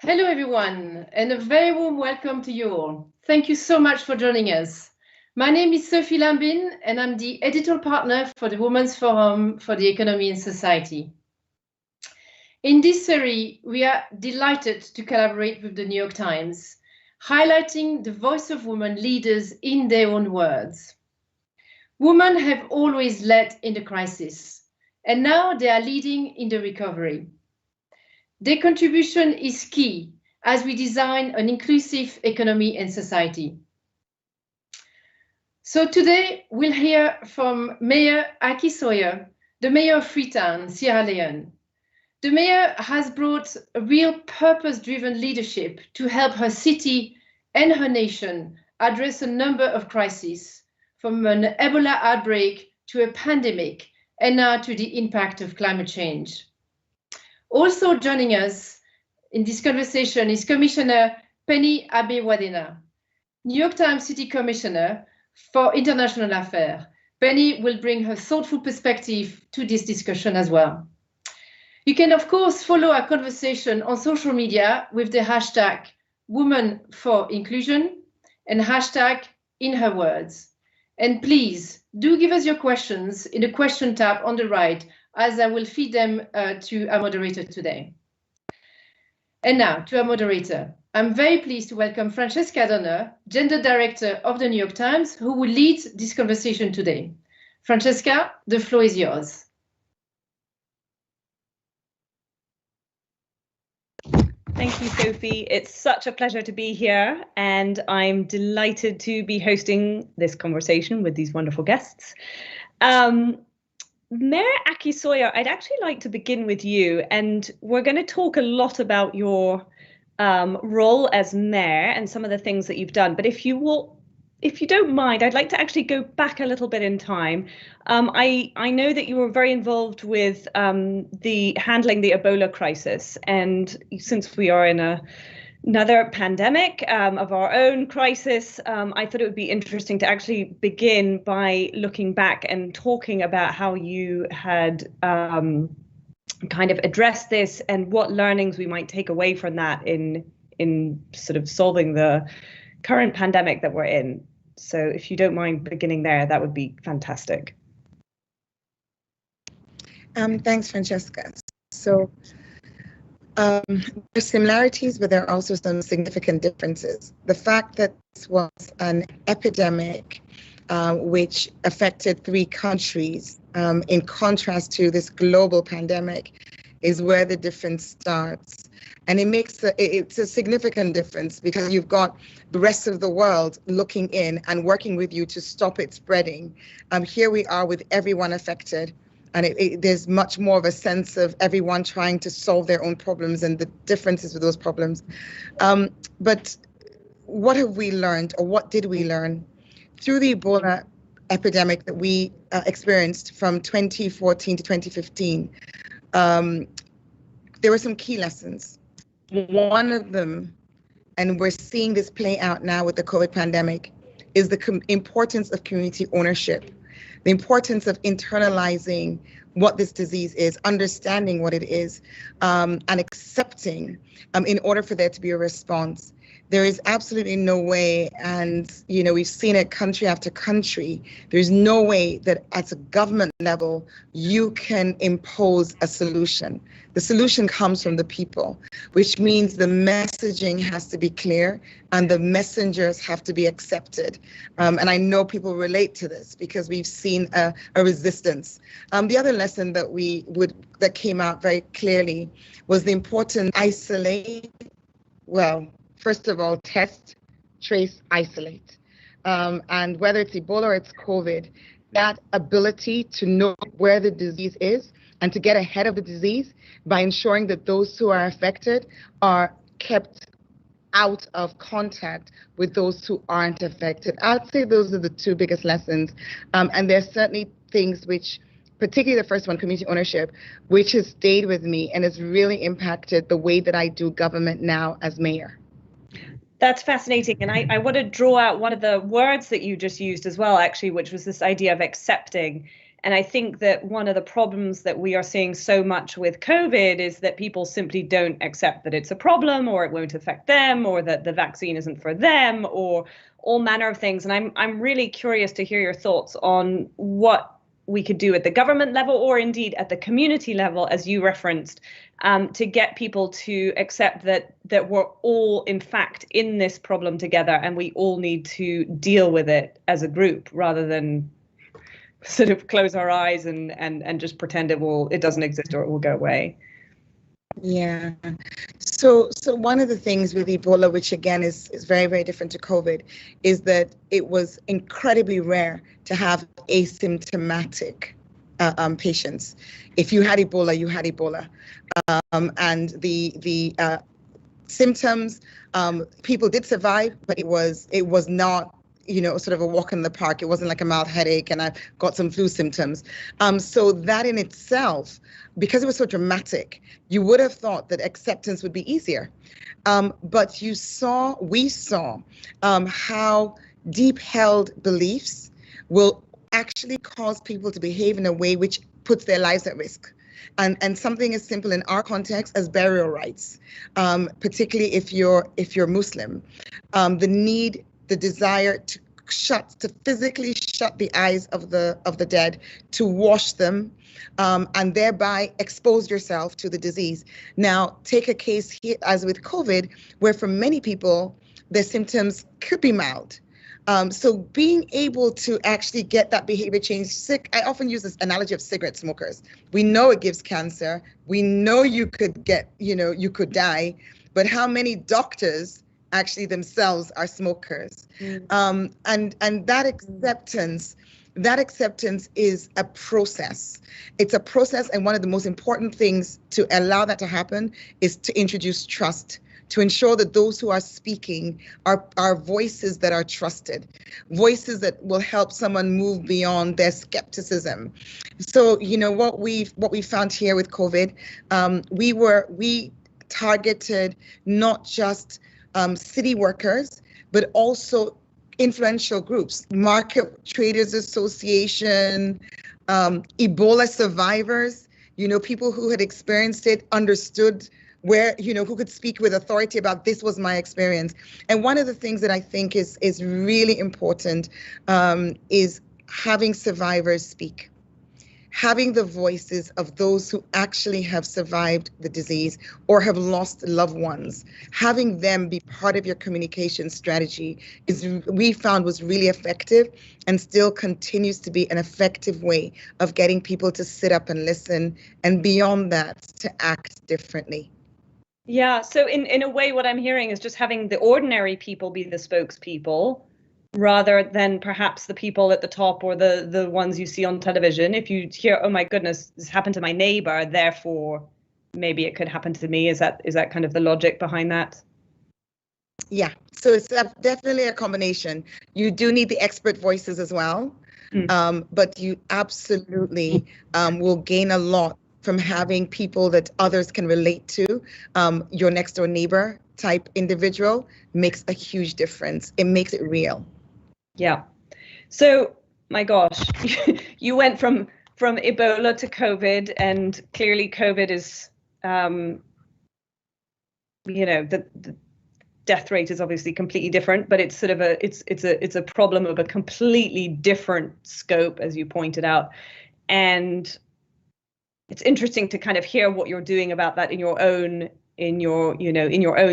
Hello, everyone, and a very warm welcome to you all. Thank you so much for joining us. My name is Sophie Lambin, and I'm the editorial partner for the Women's Forum for the Economy and Society. In this series, we are delighted to collaborate with the New York Times, highlighting the voice of women leaders in their own words. Women have always led in the crisis, and now they are leading in the recovery. Their contribution is key as we design an inclusive economy and society. So today we'll hear from Mayor Aki-Sawyerr, the mayor of Freetown, Sierra Leone. The mayor has brought a real purpose-driven leadership to help her city and her nation address a number of crises, from an Ebola outbreak to a pandemic, and now to the impact of climate change. Also joining us in this conversation is Commissioner Penny Abe-Wadena, New York Times City Commissioner for International Affairs. Penny will bring her thoughtful perspective to this discussion as well. You can, of course, follow our conversation on social media with the hashtag #WomenForInclusion and hashtag #InHerWords. And please do give us your questions in the question tab on the right, as I will feed them to our moderator today. And now to our moderator. I'm very pleased to welcome Francesca Donner, Gender Director of the New York Times, who will lead this conversation today. Francesca, the floor is yours. Thank you, Sophie. It's such a pleasure to be here, and I'm delighted to be hosting this conversation with these wonderful guests. Mayor Aki-Sawyerr, I'd actually like to begin with you, and we're going to talk a lot about your role as mayor and some of the things that you've done. But if you don't mind, I'd like to actually go back a little bit in time. I know that you were very involved with handling the Ebola crisis, and since we are in another pandemic of our own crisis, I thought it would be interesting to actually begin by looking back and talking about how you had kind of addressed this and what learnings we might take away from that in sort of solving the current pandemic that we're in. So if you don't mind beginning there, that would be fantastic. Thanks, Francesca. So there's similarities, but there are also some significant differences. The fact that this was an epidemic which affected 3 countries, in contrast to this global pandemic, is where the difference starts. And it's a significant difference because you've got the rest of the world looking in and working with you to stop it spreading. Here we are with everyone affected. And there's much more of a sense of everyone trying to solve their own problems and the differences with those problems. But what have we learned, or what did we learn? Through the Ebola epidemic that we experienced from 2014 to 2015, there were some key lessons. One of them, and we're seeing this play out now with the COVID pandemic, is the importance of community ownership. The importance of internalizing what this disease is, understanding what it is, and accepting in order for there to be a response. There is absolutely no way, and we've seen it country after country, there's no way that at a government level you can impose a solution. The solution comes from the people, which means the messaging has to be clear and the messengers have to be accepted. And I know people relate to this because we've seen a resistance. The other lesson that came out very clearly was the importance of isolate. Well, first of all, test, trace, isolate. And whether it's Ebola or it's COVID, that ability to know where the disease is and to get ahead of the disease by ensuring that those who are affected are kept out of contact with those who aren't affected. I'd say those are the 2 biggest lessons. And there's certainly things which, particularly the first one, community ownership, which has stayed with me and has really impacted the way that I do government now as mayor. That's fascinating. And I want to draw out one of the words that you just used as well, actually, which was this idea of accepting. And I think that one of the problems that we are seeing so much with COVID is that people simply don't accept that it's a problem, or it won't affect them, or that the vaccine isn't for them, or all manner of things. And I'm really curious to hear your thoughts on what we could do at the government level, or indeed at the community level, as you referenced, to get people to accept that we're all, in fact, in this problem together, and we all need to deal with it as a group, rather than sort of close our eyes and just pretend it doesn't exist or it will go away. Yeah. So one of the things with Ebola, which again is very, very different to COVID, is that it was incredibly rare to have asymptomatic patients. If you had Ebola, you had Ebola. And the symptoms, people did survive, but it was not, sort of a walk in the park. It wasn't like a mild headache and I've got some flu symptoms. So that in itself, because it was so dramatic, you would have thought that acceptance would be easier. But we saw how deep-held beliefs will actually cause people to behave in a way which puts their lives at risk. And something as simple in our context as burial rites, particularly if you're Muslim, the desire to physically shut the eyes of the dead, to wash them, and thereby expose yourself to the disease. Now, take a case here, as with COVID, where for many people, their symptoms could be mild. So being able to actually get that behavior change, I often use this analogy of cigarette smokers. We know it gives cancer. We know you could die, but how many doctors actually themselves are smokers? And that acceptance is a process. It's a process, and one of the most important things to allow that to happen is to introduce trust, to ensure that those who are speaking are voices that are trusted, voices that will help someone move beyond their skepticism. So, what we found here with COVID, we targeted not just city workers, but also influential groups, Market Traders Association, Ebola survivors, people who had experienced it, understood who could speak with authority about this was my experience. And one of the things that I think is really important is having survivors speak, having the voices of those who actually have survived the disease or have lost loved ones, having them be part of your communication strategy we found was really effective, and still continues to be an effective way of getting people to sit up and listen, and beyond that, to act differently. Yeah, so in a way, what I'm hearing is just having the ordinary people be the spokespeople, rather than perhaps the people at the top or the ones you see on television. If you hear, oh my goodness, this happened to my neighbor, therefore maybe it could happen to me. Is that kind of the logic behind that? Yeah, so it's definitely a combination. You do need the expert voices as well, but you absolutely will gain a lot from having people that others can relate to. Your next door neighbor type individual makes a huge difference. It makes it real. Yeah. So, my gosh, you went from Ebola to COVID, and clearly COVID is, the death rate is obviously completely different, but it's sort of it's a problem of a completely different scope, as you pointed out. And it's interesting to kind of hear what you're doing about that in your own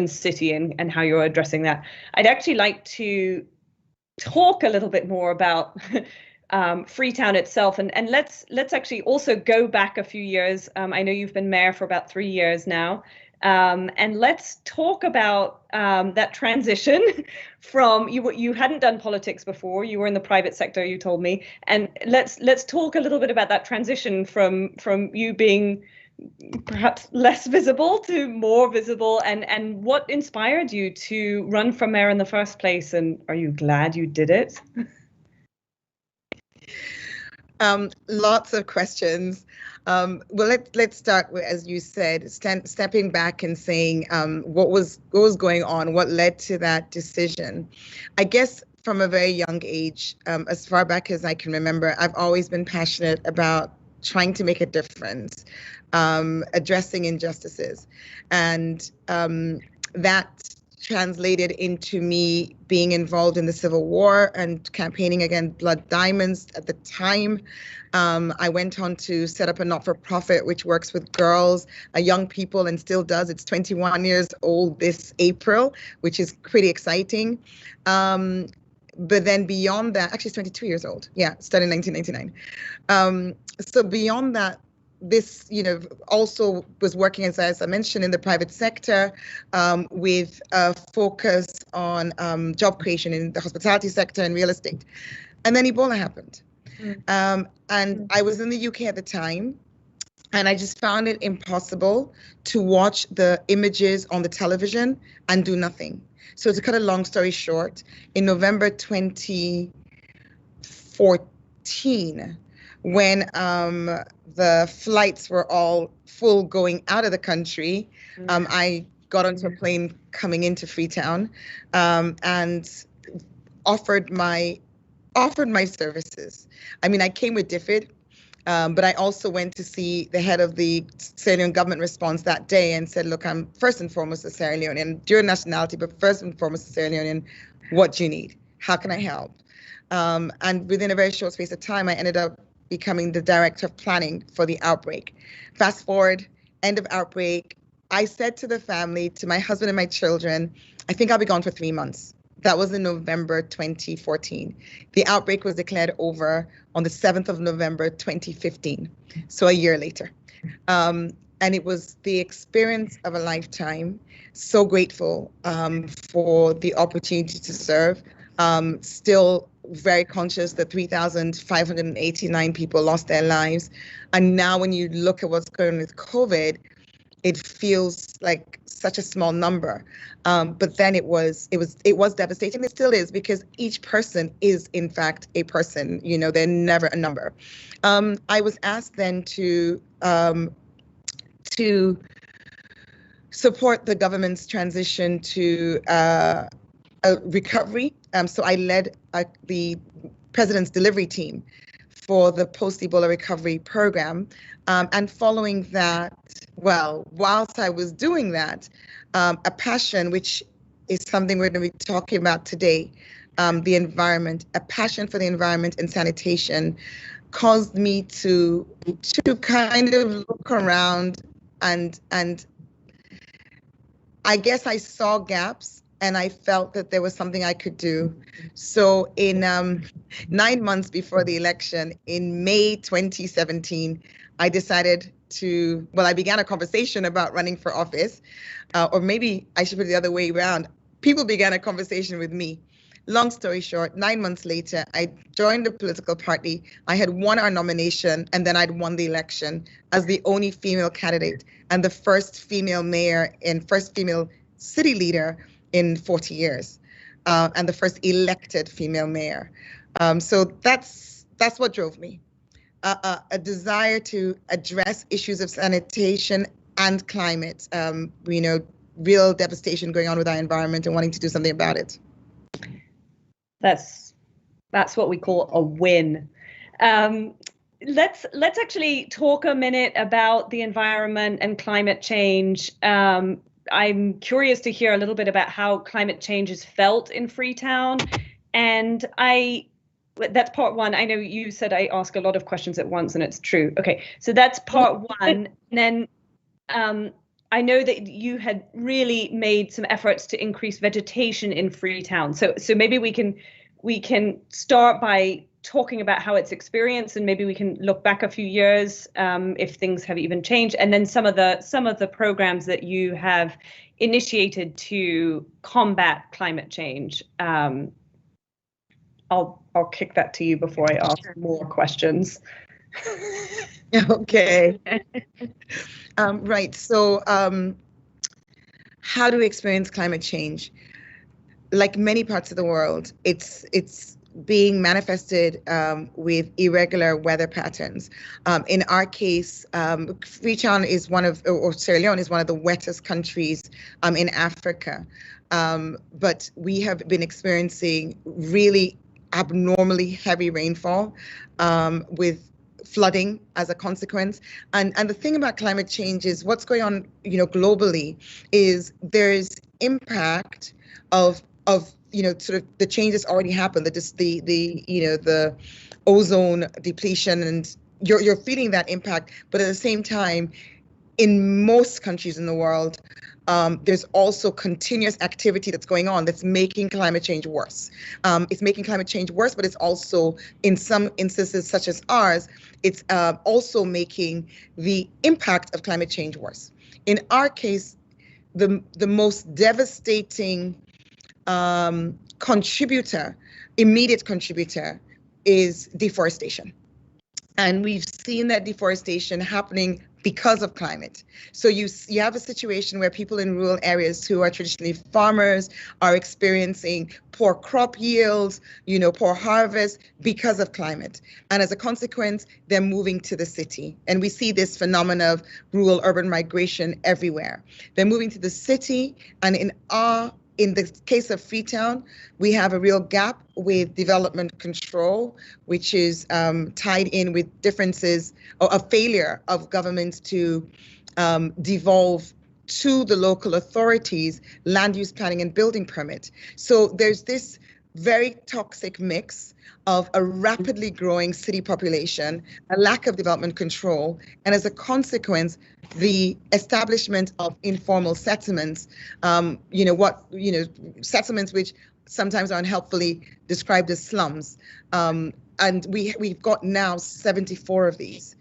city, and how you're addressing that. I'd actually like to talk a little bit more about Freetown itself, and let's actually also go back a few years. I know you've been mayor for about 3 years now, and let's talk about that transition from you hadn't done politics before. You were in the private sector, you told me, and let's talk a little bit about that transition from you being perhaps less visible to more visible, and what inspired you to run for mayor in the first place, and are you glad you did it? Lots of questions. Well, let's start with, as you said, stepping back and saying what was going on, what led to that decision. I guess from a very young age, as far back as I can remember, I've always been passionate about trying to make a difference, addressing injustices. And that translated into me being involved in the Civil War and campaigning against blood diamonds at the time. I went on to set up a not-for-profit which works with girls, young people, and still does. It's 21 years old this April, which is pretty exciting. But then beyond that, actually it's 22 years old. Yeah, started in 1999. So beyond that, this, also was working, as I mentioned, in the private sector, with a focus on job creation in the hospitality sector and real estate. And then Ebola happened. And I was in the UK at the time, and I just found it impossible to watch the images on the television and do nothing. So to cut a long story short, in November 2014, when the flights were all full going out of the country, I got onto a plane coming into Freetown, and offered my services. I mean, I came with DFID, but I also went to see the head of the Sierra Leone government response that day and said, look, I'm first and foremost a Sierra Leonean, dual nationality, but first and foremost a Sierra Leonean. What do you need? How can I help? And within a very short space of time, I ended up becoming the director of planning for the outbreak. Fast forward, end of outbreak, I said to the family, to my husband and my children, I think I'll be gone for 3 months. That was in November 2014. The outbreak was declared over on the 7th of November 2015, so a year later. And it was the experience of a lifetime. So grateful for the opportunity to serve. Still very conscious that 3,589 people lost their lives. And now when you look at what's going on with COVID, it feels like such a small number. But then it was devastating. It still is, because each person is in fact a person, they're never a number. I was asked then to support the government's transition to a recovery. So I led the president's delivery team for the post-Ebola recovery program. And following that, whilst I was doing that, a passion, which is something we're going to be talking about today, the environment, a passion for the environment and sanitation, caused me to kind of look around and I guess I saw gaps and I felt that there was something I could do. So in 9 months before the election, in May 2017, I decided I began a conversation about running for office, or maybe I should put it the other way around. People began a conversation with me. Long story short, 9 months later, I joined the political party. I had won our nomination, and then I'd won the election as the only female candidate and the first female mayor and first female city leader in 40 years, and the first elected female mayor. So that's what drove me. A desire to address issues of sanitation and climate, real devastation going on with our environment and wanting to do something about it. That's what we call a win. Let's actually talk a minute about the environment and climate change. I'm curious to hear a little bit about how climate change is felt in Freetown, and that's part one. I know you said I ask a lot of questions at once, and it's true. Okay, so that's part one. And then I know that you had really made some efforts to increase vegetation in Freetown. So maybe we can start by talking about how it's experienced, and maybe we can look back a few years if things have even changed, and then some of the programs that you have initiated to combat climate change. I'll kick that to you before I ask more questions. Okay. Right. So how do we experience climate change? Like many parts of the world, it's being manifested with irregular weather patterns. In our case, Freetown is or Sierra Leone is one of the wettest countries in Africa. But we have been experiencing really abnormally heavy rainfall with flooding as a consequence. And the thing about climate change is what's going on, globally, is there's impact of sort of the changes already happened, the ozone depletion, and you're feeling that impact. But at the same time, in most countries in the world, there's also continuous activity that's going on that's making climate change worse. It's making climate change worse, but it's also, in some instances such as ours, it's also making the impact of climate change worse. In our case, the most devastating immediate contributor is deforestation. And we've seen that deforestation happening because of climate. So you have a situation where people in rural areas who are traditionally farmers are experiencing poor crop yields, poor harvest because of climate. And as a consequence, they're moving to the city. And we see this phenomenon of rural urban migration everywhere. They're moving to the city, and in the case of Freetown, we have a real gap with development control, which is tied in with differences or a failure of governments to devolve to the local authorities land use planning and building permit. So there's this very toxic mix of a rapidly growing city population, a lack of development control, and as a consequence, the establishment of informal settlements, settlements which sometimes are unhelpfully described as slums. And we've got now 74 of these,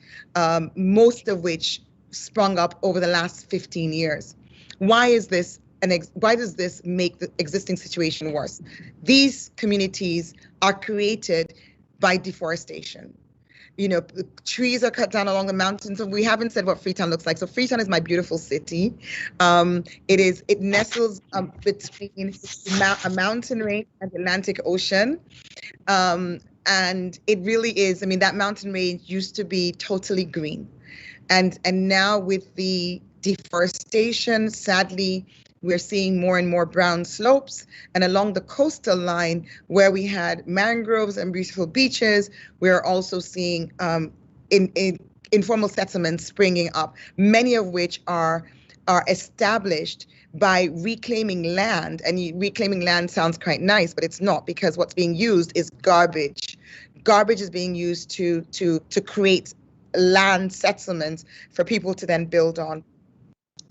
most of which sprung up over the last 15 years. Why is this? Why does this make the existing situation worse? These communities are created by deforestation. Trees are cut down along the mountains. So we haven't said what Freetown looks like. So Freetown is my beautiful city. It nestles between a mountain range and the Atlantic Ocean. And it really is, that mountain range used to be totally green. And now with the deforestation, sadly, we're seeing more and more brown slopes, and along the coastal line where we had mangroves and beautiful beaches, we're also seeing informal settlements springing up, many of which are established by reclaiming land. And reclaiming land sounds quite nice, but it's not, because what's being used is garbage. Garbage is being used to create land settlements for people to then build on.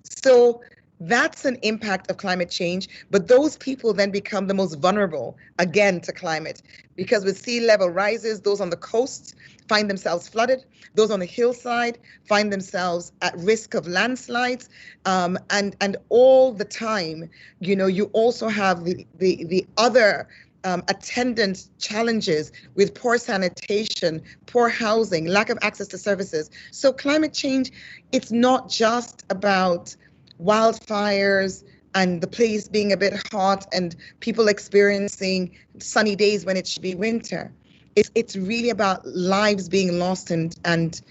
So that's an impact of climate change, but those people then become the most vulnerable, again, to climate, because with sea level rises, those on the coast find themselves flooded, those on the hillside find themselves at risk of landslides, and all the time, you also have the other attendant challenges with poor sanitation, poor housing, lack of access to services. So climate change, it's not just about wildfires and the place being a bit hot and people experiencing sunny days when it should be winter. It's really about lives being lost and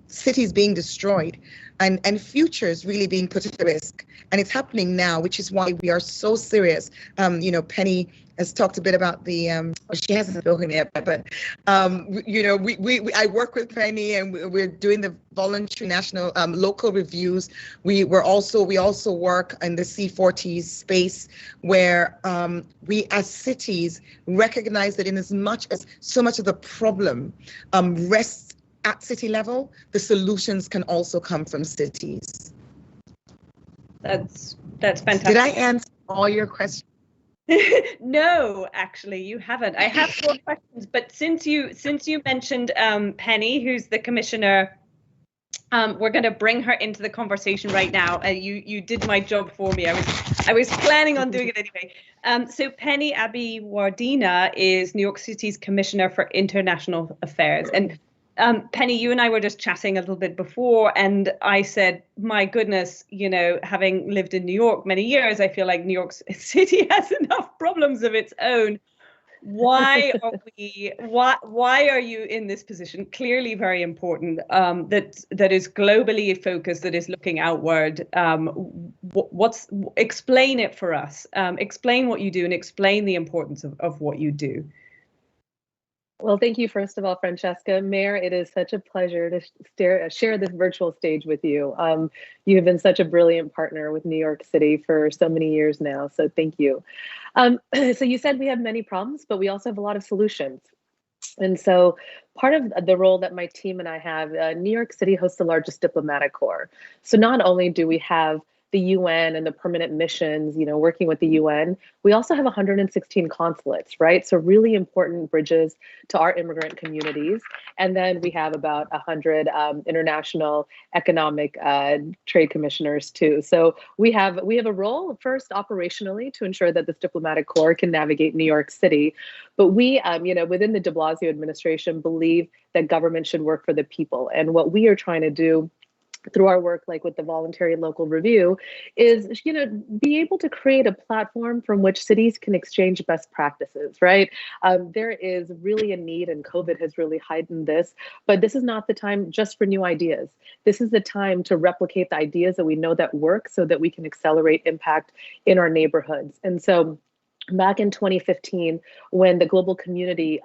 cities being destroyed and futures really being put at risk. And it's happening now, which is why we are so serious. Penny has talked a bit about she hasn't spoken yet, but I work with Penny, and we're doing the voluntary national local reviews. We also work in the C40s space, where we as cities recognize that in as much as so much of the problem rests at city level, the solutions can also come from cities. That's fantastic. Did I answer all your questions? No, actually, you haven't. I have more questions, but since you mentioned Penny, who's the commissioner, we're going to bring her into the conversation right now. You did my job for me. I was planning on doing it anyway. So Penny Abi-Wardina is New York City's Commissioner for International Affairs, and Penny, you and I were just chatting a little bit before, and I said, my goodness, having lived in New York many years, I feel like New York City has enough problems of its own. Why are you in this position? Clearly very important, that is globally focused, that is looking outward. Explain it for us. Explain what you do and explain the importance of what you do. Well, thank you, first of all, Francesca. Mayor, it is such a pleasure to share this virtual stage with you. You have been such a brilliant partner with New York City for so many years now, so thank you. So you said we have many problems, but we also have a lot of solutions. And so part of the role that my team and I have, New York City hosts the largest diplomatic corps. So not only do we have the UN and the permanent missions, working with the UN, we also have 116 consulates, right? So really important bridges to our immigrant communities. And then we have about 100 international economic trade commissioners too. So we have a role first operationally to ensure that this diplomatic corps can navigate New York City. But we, within the de Blasio administration, believe that government should work for the people. And what we are trying to do through our work, like with the voluntary local review, is, be able to create a platform from which cities can exchange best practices, right? There is really a need, and COVID has really heightened this, but this is not the time just for new ideas. This is the time to replicate the ideas that we know that work so that we can accelerate impact in our neighborhoods. And so back in 2015, when the global community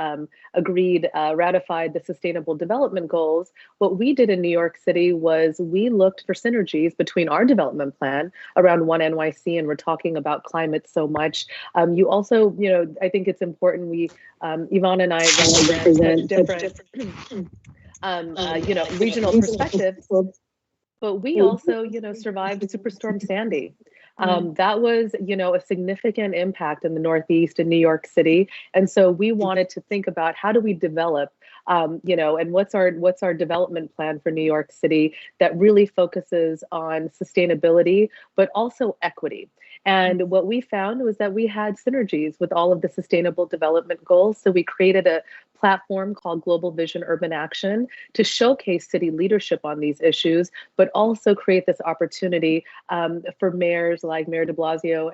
ratified the Sustainable Development Goals, what we did in New York City was we looked for synergies between our development plan around One NYC, and we're talking about climate so much. You also, I think it's important, Yvonne and I represent different regional perspectives, but we also, survived Superstorm Sandy. That was, a significant impact in the Northeast in New York City. And so we wanted to think about how do we develop, and what's our development plan for New York City that really focuses on sustainability, but also equity. And what we found was that we had synergies with all of the Sustainable Development Goals. So we created a platform called Global Vision Urban Action to showcase city leadership on these issues, but also create this opportunity for mayors like Mayor de Blasio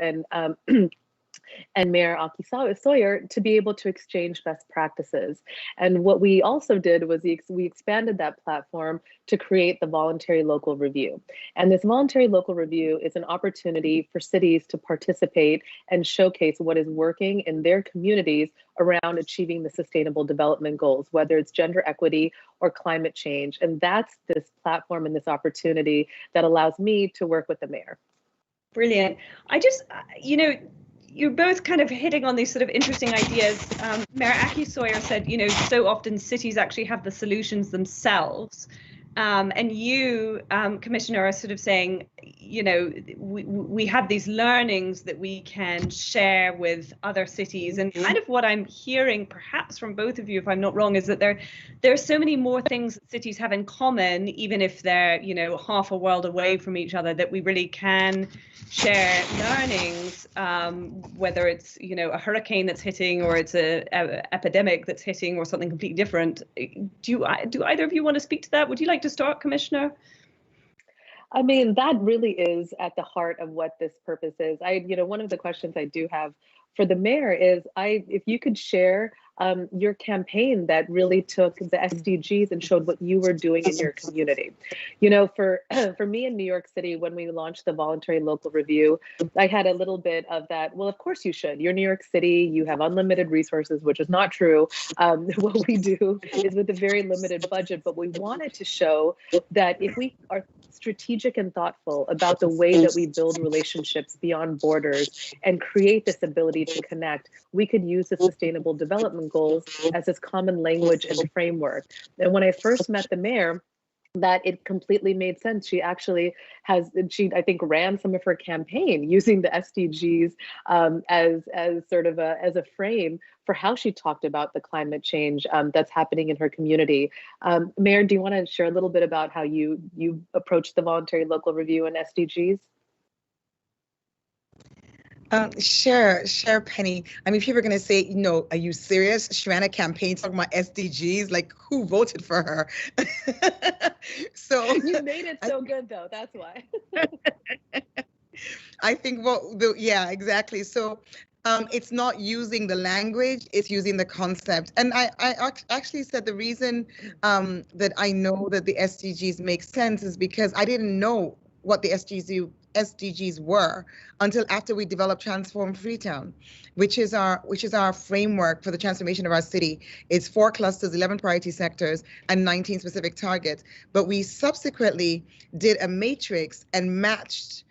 and Mayor Aki-Sawyerr to be able to exchange best practices. And what we also did was we expanded that platform to create the voluntary local review. And this voluntary local review is an opportunity for cities to participate and showcase what is working in their communities around achieving the Sustainable Development Goals, whether it's gender equity or climate change. And that's this platform and this opportunity that allows me to work with the mayor. Brilliant. I just, you're both kind of hitting on these sort of interesting ideas. Mayor Aki-Sawyerr said, so often cities actually have the solutions themselves. And you, Commissioner, are sort of saying, we have these learnings that we can share with other cities. And kind of what I'm hearing, perhaps from both of you, if I'm not wrong, is that there are so many more things that cities have in common, even if they're, half a world away from each other, that we really can share learnings, whether it's, a hurricane that's hitting, or it's a epidemic that's hitting, or something completely different. Do either of you want to speak to that? Would you like to start, Commissioner? I mean, that really is at the heart of what this purpose is. One of the questions I do have for the mayor is, if you could share your campaign that really took the SDGs and showed what you were doing in your community. For me in New York City, when we launched the voluntary local review, I had a little bit of that, well, of course you should. You're New York City, you have unlimited resources, which is not true. What we do is with a very limited budget, but we wanted to show that if we are strategic and thoughtful about the way that we build relationships beyond borders and create this ability to connect, we could use the Sustainable Development Goals as this common language and framework. And when I first met the mayor, that it completely made sense. She actually I think, ran some of her campaign using the SDGs as sort of as a frame for how she talked about the climate change that's happening in her community. Mayor, do you want to share a little bit about how you approached the voluntary local review and SDGs? Sure, Penny. I mean, people are going to say, are you serious? She ran a campaign talking about SDGs. Like, who voted for her? So you made it so good, though. That's why. I think, yeah, exactly. So It's not using the language, it's using the concept. And I actually said the reason that I know that the SDGs make sense is because I didn't know what the SDGs were until after we developed Transform Freetown, which is our framework for the transformation of our city. It's 4 clusters, 11 priority sectors, and 19 specific targets. But we subsequently did a matrix and matched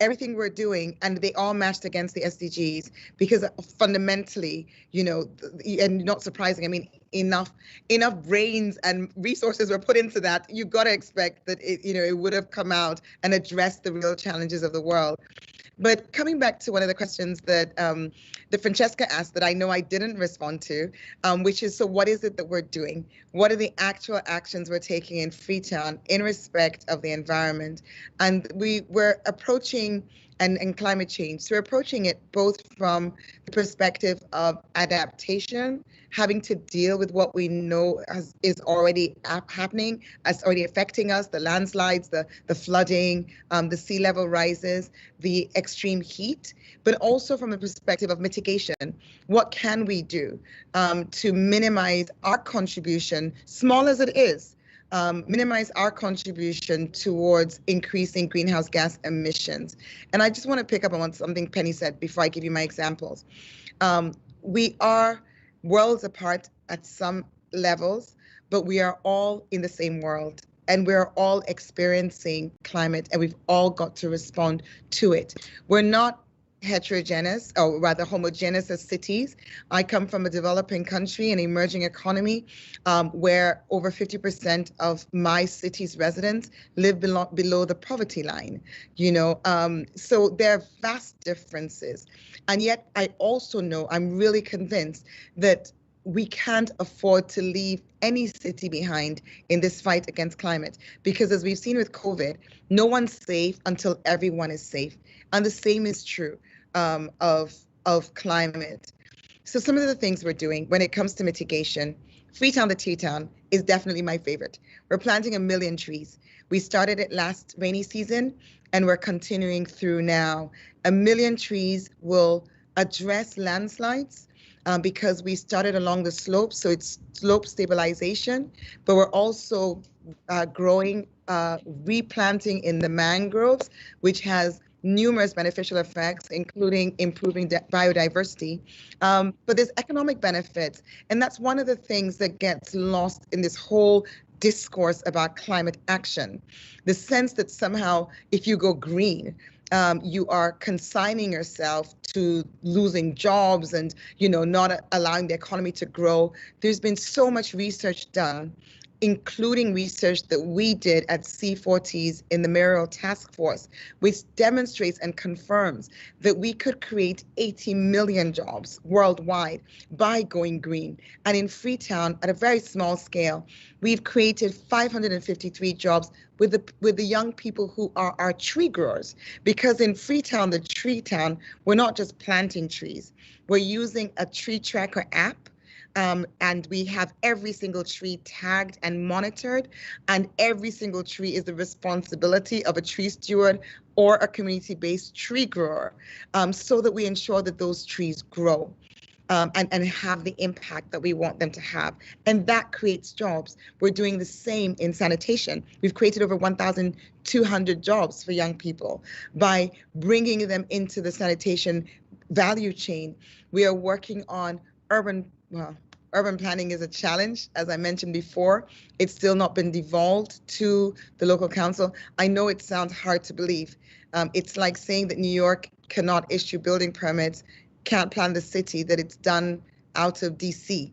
everything we're doing, and they all matched against the SDGs because fundamentally, and not surprising, I mean, enough brains and resources were put into that. You've got to expect that it would have come out and addressed the real challenges of the world. But coming back to one of the questions that Francesca asked that I know I didn't respond to, which is, so what is it that we're doing? What are the actual actions we're taking in Freetown in respect of the environment? And we're approaching and climate change. So we're approaching it both from the perspective of adaptation, having to deal with what we know is already happening, as already affecting us, the landslides, the flooding, the sea level rises, the extreme heat, but also from the perspective of mitigation. What can we do to minimize our contribution, small as it is, minimize our contribution towards increasing greenhouse gas emissions? And I just want to pick up on something Penny said before I give you my examples. We are worlds apart at some levels, but we are all in the same world, and we're all experiencing climate, and we've all got to respond to it. We're not heterogeneous, or rather homogeneous as cities. I come from a developing country, an emerging economy, where over 50% of my city's residents live below the poverty line. So there are vast differences. And yet I also know, I'm really convinced that we can't afford to leave any city behind in this fight against climate, because as we've seen with COVID, no one's safe until everyone is safe. And the same is true of climate. So some of the things we're doing when it comes to mitigation, Freetown the T-Town is definitely my favorite. We're planting 1 million trees. We started it last rainy season, and we're continuing through now. 1 million trees will address landslides because we started along the slope, so it's slope stabilization, but we're also replanting in the mangroves, which has numerous beneficial effects, including improving biodiversity. But there's economic benefits, and that's one of the things that gets lost in this whole discourse about climate action. The sense that somehow if you go green, you are consigning yourself to losing jobs and not allowing the economy to grow. There's been so much research done, including research that we did at C40s in the Mayoral Task Force, which demonstrates and confirms that we could create 80 million jobs worldwide by going green. And in Freetown, at a very small scale, we've created 553 jobs with the young people who are our tree growers. Because in Freetown, the tree town, we're not just planting trees. We're using a tree tracker app. And we have every single tree tagged and monitored, and every single tree is the responsibility of a tree steward or a community-based tree grower, so that we ensure that those trees grow and have the impact that we want them to have. And that creates jobs. We're doing the same in sanitation. We've created over 1,200 jobs for young people by bringing them into the sanitation value chain. We are working on urban planning is a challenge, as I mentioned before. It's still not been devolved to the local council. I know it sounds hard to believe. It's like saying that New York cannot issue building permits, can't plan the city, that it's done out of DC.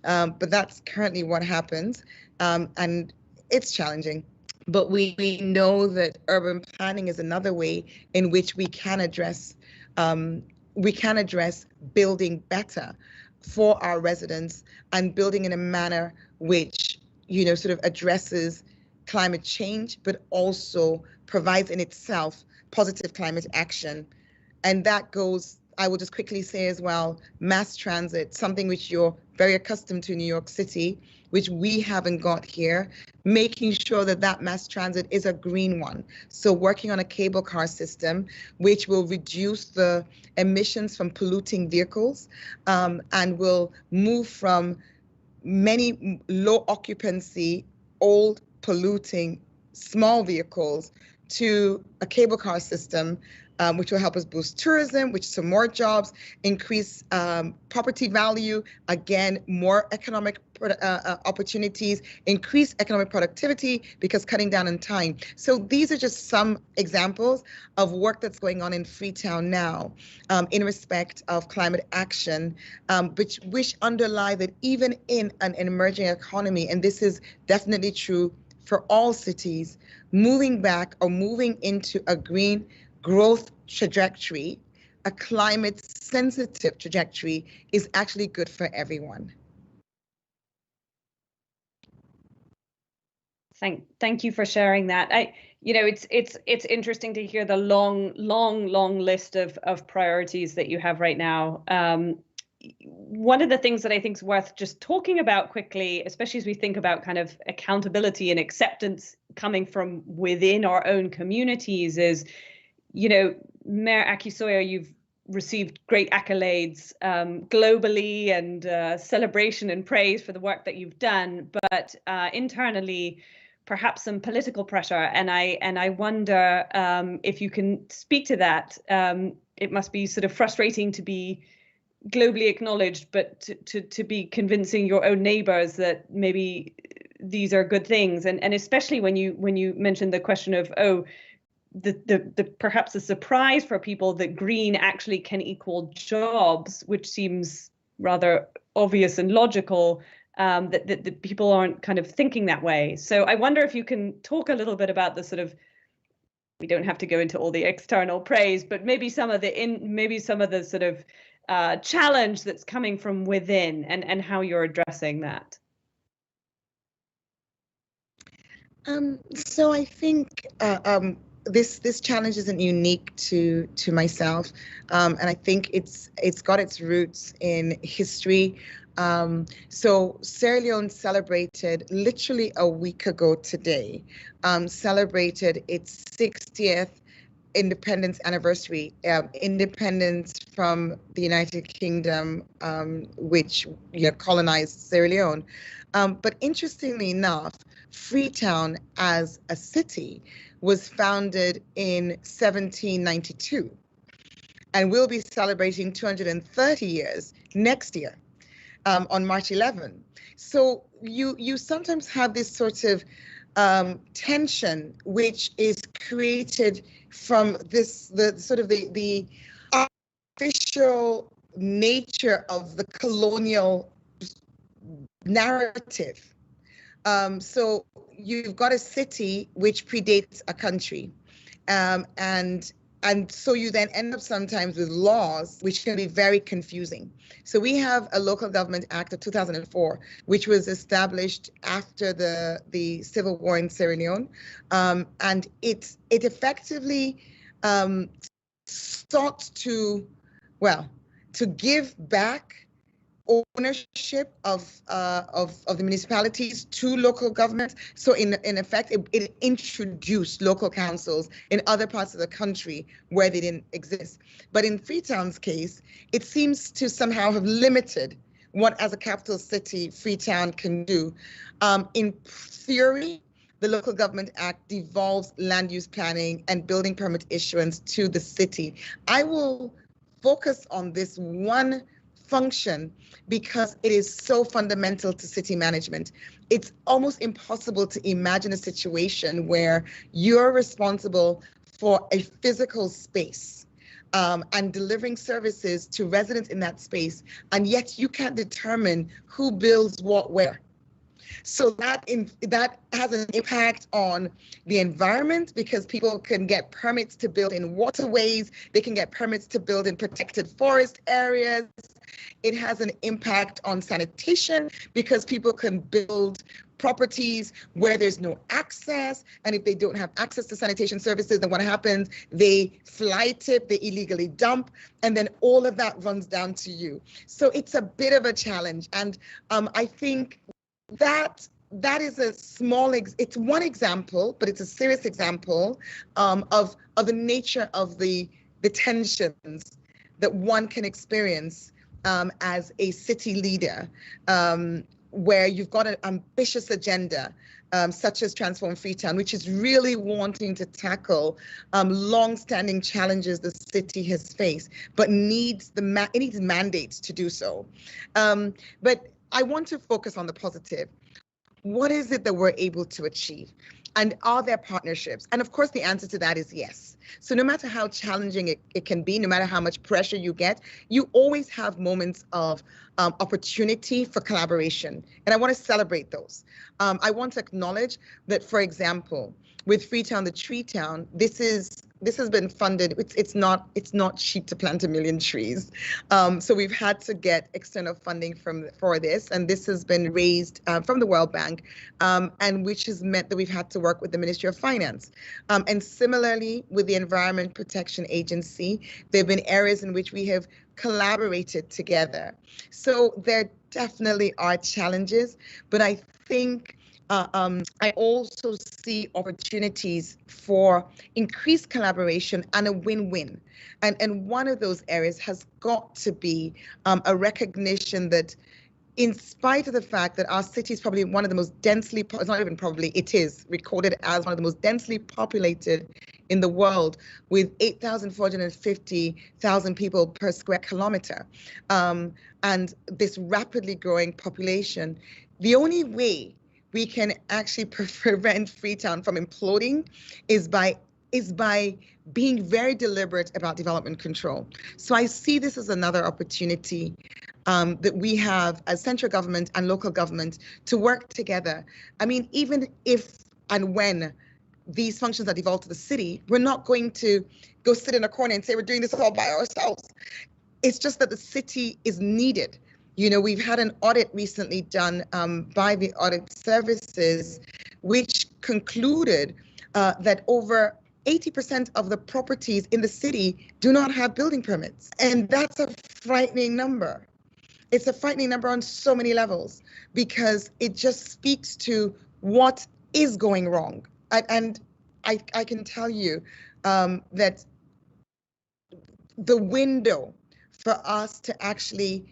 But that's currently what happens. And it's challenging. But we know that urban planning is another way in which we can address building better for our residents, and building in a manner which, sort of addresses climate change, but also provides in itself positive climate action. And that goes, I will just quickly say as well, mass transit, something which you're very accustomed to in New York City, which we haven't got here, making sure that that mass transit is a green one. So working on a cable car system, which will reduce the emissions from polluting vehicles, and will move from many low occupancy, old polluting small vehicles to a cable car system, which will help us boost tourism, which some more jobs, increase property value, again, more economic opportunities, increase economic productivity because cutting down on time. So these are just some examples of work that's going on in Freetown now in respect of climate action, which underlie that even in an emerging economy, and this is definitely true for all cities, moving back or moving into a green growth trajectory, a climate sensitive trajectory, is actually good for everyone. Thank you for sharing that. It's interesting to hear the long list of priorities that you have right now. One of the things that I think is worth just talking about quickly, especially as we think about kind of accountability and acceptance coming from within our own communities, is, Mayor Aki-Sawyerr, you've received great accolades globally and celebration and praise for the work that you've done, but internally, perhaps some political pressure. And I wonder if you can speak to that. It must be sort of frustrating to be globally acknowledged, but to be convincing your own neighbors that maybe these are good things. And especially when you mentioned the question of, the perhaps the surprise for people that green actually can equal jobs, which seems rather obvious and logical, that people aren't kind of thinking that way. So I wonder if you can talk a little bit about the sort of, we don't have to go into all the external praise, but maybe some of the sort of challenge that's coming from within and how you're addressing that. So I think this challenge isn't unique to myself, and I think it's got its roots in history. So Sierra Leone celebrated literally a week ago today, celebrated its 60th independence anniversary, independence from the United Kingdom, which colonized Sierra Leone. But interestingly enough, Freetown as a city was founded in 1792, and we'll be celebrating 230 years next year on March 11. So you sometimes have this sort of tension, which is created from the artificial nature of the colonial narrative. So you've got a city which predates a country, and so you then end up sometimes with laws which can be very confusing. So we have a Local Government Act of 2004, which was established after the civil war in Sierra Leone, and it effectively sought to give back ownership of the municipalities to local governments. So in effect, it introduced local councils in other parts of the country where they didn't exist. But in Freetown's case, it seems to somehow have limited what, as a capital city, Freetown can do. In theory, the Local Government Act devolves land use planning and building permit issuance to the city. I will focus on this one function because it is so fundamental to city management. It's almost impossible to imagine a situation where you're responsible for a physical space and delivering services to residents in that space, and yet you can't determine who builds what where. So that has an impact on the environment because people can get permits to build in waterways, they can get permits to build in protected forest areas. It has an impact on sanitation because people can build properties where there's no access, and if they don't have access to sanitation services, then what happens? They fly tip, they illegally dump, and then all of that runs down to you. So it's a bit of a challenge, and I think that is a small, it's one example, but it's a serious example of the nature of the tensions that one can experience as a city leader, where you've got an ambitious agenda, such as Transform Freetown, which is really wanting to tackle long-standing challenges the city has faced, but needs mandates to do so. But I want to focus on the positive. What is it that we're able to achieve? And are there partnerships? And of course, the answer to that is yes. So no matter how challenging it can be, no matter how much pressure you get, you always have moments of opportunity for collaboration. And I want to celebrate those. I want to acknowledge that, for example, with Freetown, the Tree Town, this has been funded. It's not cheap to plant 1 million trees. So we've had to get external funding for this, and this has been raised from the World Bank, and which has meant that we've had to work with the Ministry of Finance. And similarly with the Environment Protection Agency, there have been areas in which we have collaborated together. So there definitely are challenges, but I think I also see opportunities for increased collaboration and a win-win. And one of those areas has got to be a recognition that in spite of the fact that our city is probably one of the most densely, it's not even probably, it is recorded as one of the most densely populated in the world, with 8,450,000 people per square kilometer, and this rapidly growing population, the only way we can actually prevent Freetown from imploding is by being very deliberate about development control. So I see this as another opportunity that we have as central government and local government to work together. I mean, even if and when these functions are devolved to the city, we're not going to go sit in a corner and say we're doing this all by ourselves. It's just that the city is needed. You know, we've had an audit recently done by the audit services, which concluded that over 80% of the properties in the city do not have building permits. And that's a frightening number. It's a frightening number on so many levels, because it just speaks to what is going wrong. And I can tell you that the window for us to actually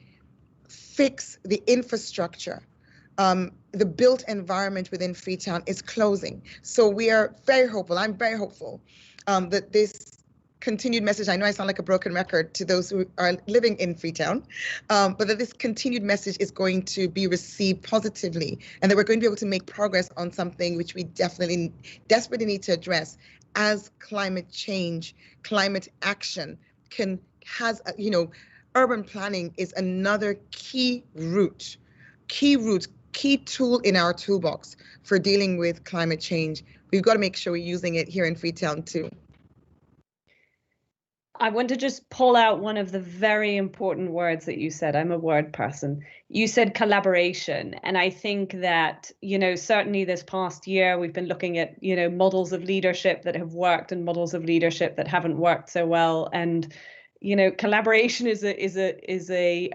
fix the infrastructure, the built environment within Freetown is closing. So we are very hopeful, I'm very hopeful that this continued message, I know I sound like a broken record to those who are living in Freetown, but that this continued message is going to be received positively, and that we're going to be able to make progress on something which we desperately need to address as climate change, climate action urban planning is another key tool in our toolbox for dealing with climate change. We've got to make sure we're using it here in Freetown too. I want to just pull out one of the very important words that you said. I'm a word person. You said collaboration. And I think that, certainly this past year, we've been looking at, models of leadership that have worked and models of leadership that haven't worked so well. And, collaboration is a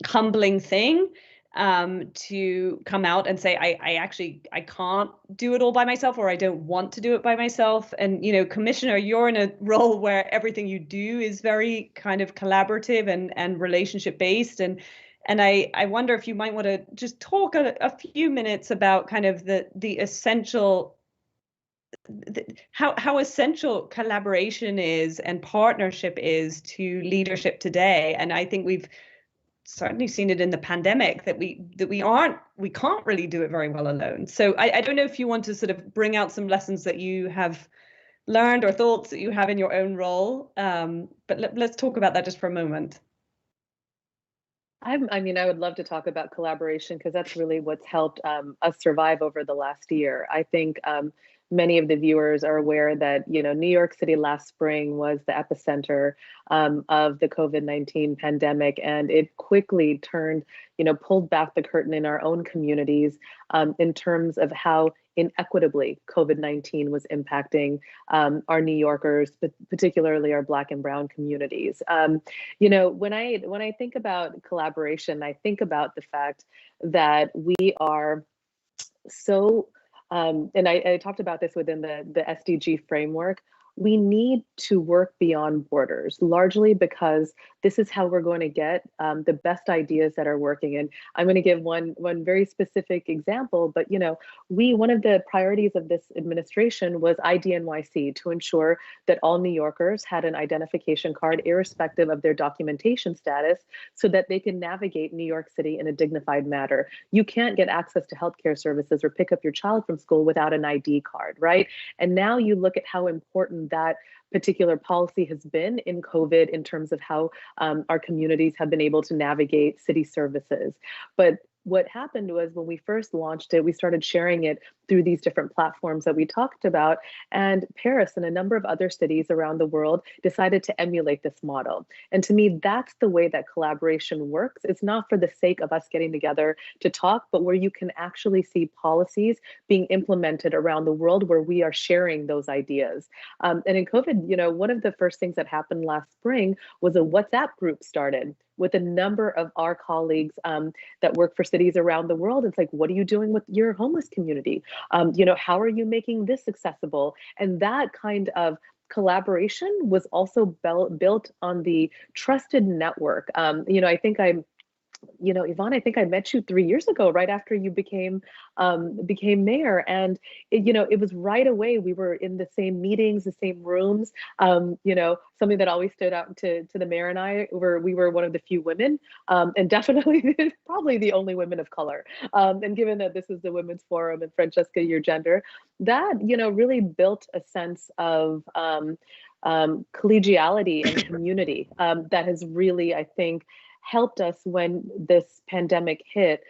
humbling thing. To come out and say, I can't do it all by myself, or I don't want to do it by myself. And, Commissioner, you're in a role where everything you do is very kind of collaborative and relationship based. And I wonder if you might want to just talk a few minutes about kind of the essential, how essential collaboration is and partnership is to leadership today. And I think we've certainly seen it in the pandemic that we can't really do it very well alone. So I don't know if you want to sort of bring out some lessons that you have learned or thoughts that you have in your own role, but let's talk about that just for a moment. I mean, I would love to talk about collaboration because that's really what's helped us survive over the last year. I think many of the viewers are aware that, you know, New York City last spring was the epicenter of the COVID-19 pandemic, and it quickly turned, you know, pulled back the curtain in our own communities in terms of how inequitably COVID-19 was impacting our New Yorkers, but particularly our Black and Brown communities. You know, when I think about collaboration, I think about the fact that we are so, and I talked about this within the SDG framework. We need to work beyond borders, largely because this is how we're going to get the best ideas that are working. And I'm going to give one very specific example, but you know, one of the priorities of this administration was IDNYC, to ensure that all New Yorkers had an identification card, irrespective of their documentation status, so that they can navigate New York City in a dignified manner. You can't get access to healthcare services or pick up your child from school without an ID card, right? And now you look at how important that particular policy has been in COVID in terms of how our communities have been able to navigate city services. But what happened was, when we first launched it, we started sharing it through these different platforms that we talked about. And Paris and a number of other cities around the world decided to emulate this model. And to me, that's the way that collaboration works. It's not for the sake of us getting together to talk, but where you can actually see policies being implemented around the world where we are sharing those ideas. And in COVID, you know, one of the first things that happened last spring was a WhatsApp group started with a number of our colleagues that work for cities around the world. It's like, what are you doing with your homeless community? You know, how are you making this accessible? And that kind of collaboration was also built on the trusted network. You know, I think you know, Yvonne, I think I met you 3 years ago, right after you became mayor, and you know, it was right away. We were in the same meetings, the same rooms. You know, something that always stood out to the mayor and I we were one of the few women, and definitely probably the only women of color. And given that this is the Women's Forum, and Francesca, your gender, that, you know, really built a sense of collegiality and community that has really, I think, helped us when this pandemic hit,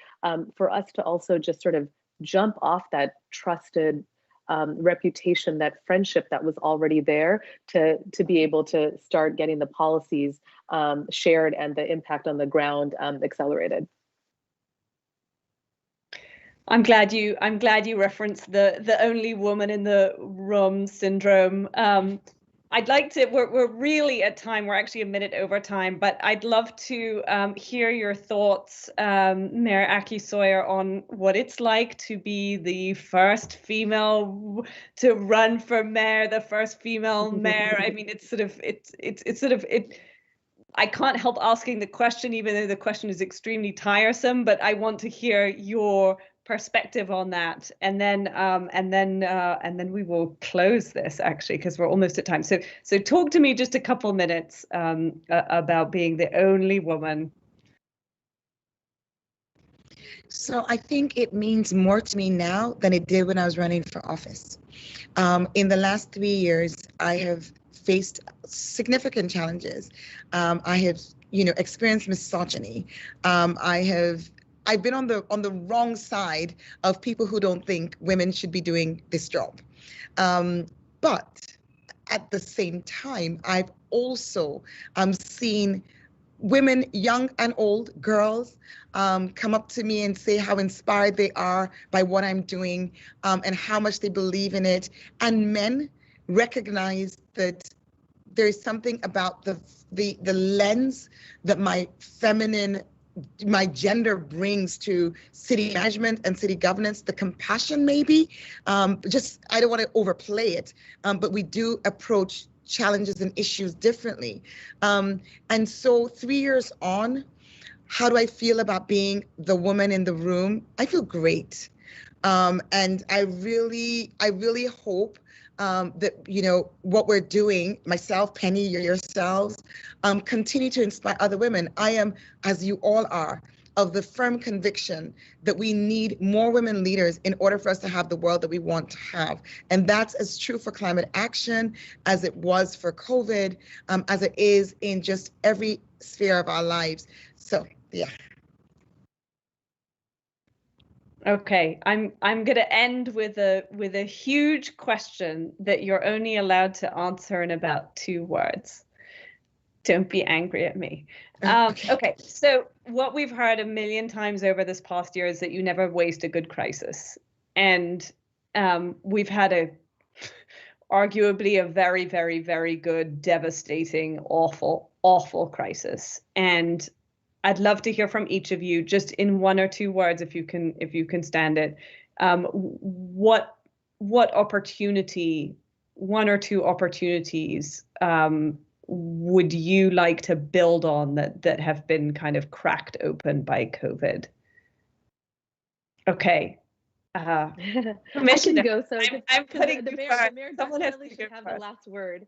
for us to also just sort of jump off that trusted reputation, that friendship that was already there, to be able to start getting the policies shared and the impact on the ground accelerated. I'm glad you referenced the only woman in the room syndrome. I'd like to, we're really at time, we're actually a minute over time, but I'd love to hear your thoughts, Mayor Aki-Sawyerr, on what it's like to be the first female to run for mayor, the first female mayor. I mean, it's sort of, I can't help asking the question, even though the question is extremely tiresome, but I want to hear your perspective on that, and then we will close this, actually, because we're almost at time. So talk to me just a couple minutes about being the only woman. So I think it means more to me now than it did when I was running for office. In the last 3 years, I have faced significant challenges. I have, you know, experienced misogyny. I've been on the wrong side of people who don't think women should be doing this job. But at the same time, I've also seen women, young and old, girls, come up to me and say how inspired they are by what I'm doing, and how much they believe in it. And men recognize that there is something about the lens that my gender brings to city management and city governance, the compassion maybe, I don't want to overplay it, but we do approach challenges and issues differently. And so 3 years on, how do I feel about being the woman in the room? I feel great. And I really hope that, you know, what we're doing, myself, Penny, yourselves, continue to inspire other women. I am, as you all are, of the firm conviction that we need more women leaders in order for us to have the world that we want to have. And that's as true for climate action as it was for COVID, as it is in just every sphere of our lives. So Yeah. Okay, I'm going to end with a huge question that you're only allowed to answer in about 2 words. Don't be angry at me. Okay, so what we've heard a million times over this past year is that you never waste a good crisis, and we've had arguably a very, very, very good, devastating, awful crisis, and I'd love to hear from each of you, just in 1 or 2 words, if you can stand it. What opportunity, 1 or 2 opportunities, would you like to build on that have been kind of cracked open by COVID? Okay. I can go. So I'm putting the you mayor, first. the mayor Someone has definitely to should go have first. the last word.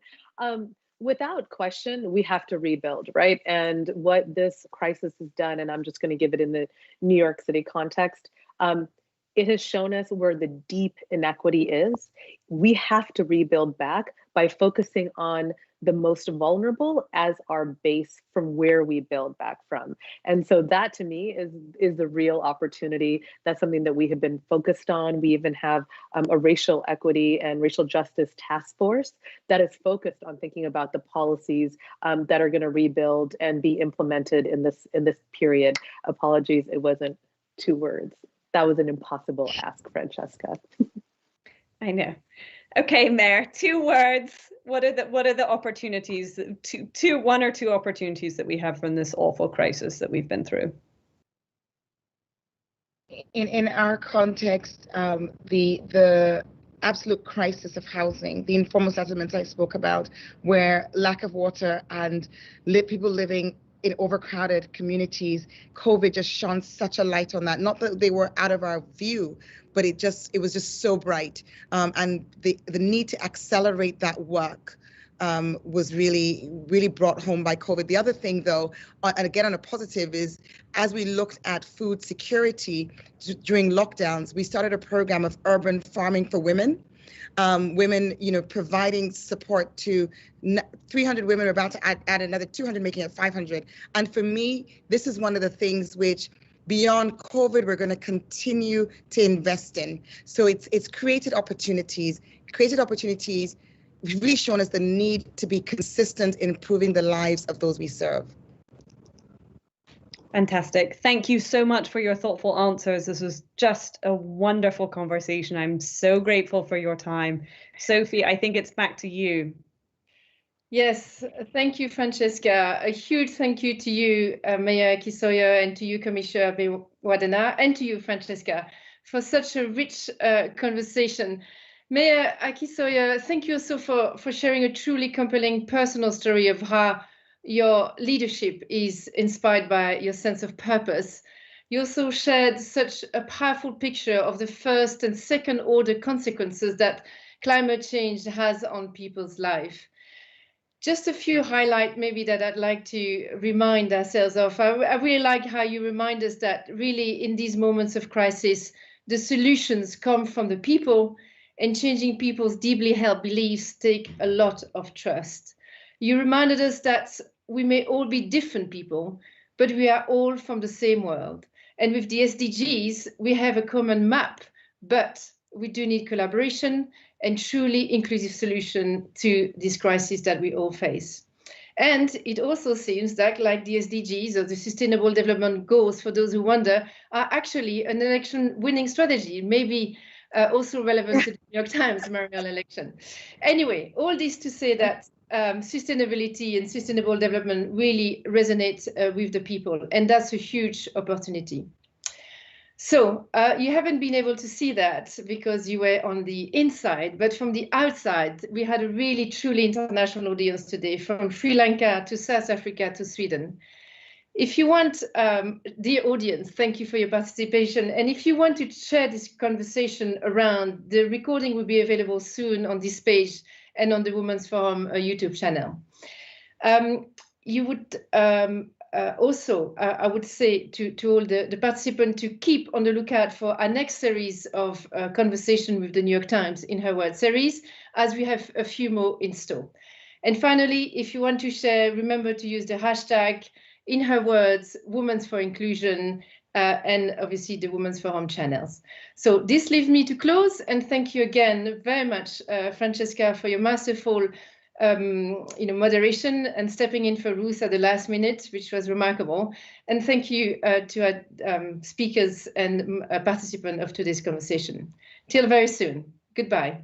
Without question, we have to rebuild, right? And what this crisis has done, and I'm just going to give it in the New York City context, it has shown us where the deep inequity is. We have to rebuild back by focusing on the most vulnerable as our base from where we build back from. And so that, to me, is the real opportunity. That's something that we have been focused on. We even have a racial equity and racial justice task force that is focused on thinking about the policies that are going to rebuild and be implemented in this period. Apologies, it wasn't 2 words. That was an impossible ask, Francesca. I know. Okay, Mayor, 2 words. What are the opportunities? 1 or 2 opportunities that we have from this awful crisis that we've been through. In our context, the absolute crisis of housing, the informal settlements I spoke about, where lack of water and people living in overcrowded communities, COVID just shone such a light on that. Not that they were out of our view, but it was just so bright. And the need to accelerate that work was really, really brought home by COVID. The other thing, though, and again on a positive, is as we looked at food security during lockdowns, we started a program of urban farming for women. Women, providing support to 300 women. We're about to add another 200, making it 500. And for me, this is one of the things which, beyond COVID, we're going to continue to invest in. So it's created opportunities, really shown us the need to be consistent in improving the lives of those we serve. Fantastic. Thank you so much for your thoughtful answers. This was just a wonderful conversation. I'm so grateful for your time. Sophie, I think it's back to you. Yes, thank you, Francesca. A huge thank you to you, Mayor Aki-Sawyerr, and to you, Commissioner Wadena, and to you, Francesca, for such a rich conversation. Mayor Aki-Sawyerr, thank you also for sharing a truly compelling personal story of how your leadership is inspired by your sense of purpose. You also shared such a powerful picture of the first and second order consequences that climate change has on people's life. Just a few highlights maybe that I'd like to remind ourselves of. I really like how you remind us that really in these moments of crisis, the solutions come from the people, and changing people's deeply held beliefs take a lot of trust. You reminded us that we may all be different people, but we are all from the same world. And with the SDGs, we have a common map, but we do need collaboration and truly inclusive solution to this crisis that we all face. And it also seems that, like the SDGs or the Sustainable Development Goals, for those who wonder, are actually an election winning strategy, maybe also relevant to the New York Times mayoral election. Anyway, all this to say that sustainability and sustainable development really resonate with the people, and that's a huge opportunity. So you haven't been able to see that because you were on the inside, but from the outside, we had a really truly international audience today, from Sri Lanka to South Africa to Sweden. If you want, dear audience, thank you for your participation. And if you want to share this conversation around, the recording will be available soon on this page and on the Women's Forum YouTube channel. You would also, I would say to all the participants to keep on the lookout for our next series of conversation with the New York Times in Her Word series, as we have a few more in store. And finally, if you want to share, remember to use the hashtag in her words, Women's for Inclusion, and obviously the Women's for Home channels. So this leaves me to close, and thank you again very much, Francesca, for your masterful moderation and stepping in for Ruth at the last minute, which was remarkable. And thank you to our speakers and participants of today's conversation. Till very soon. Goodbye.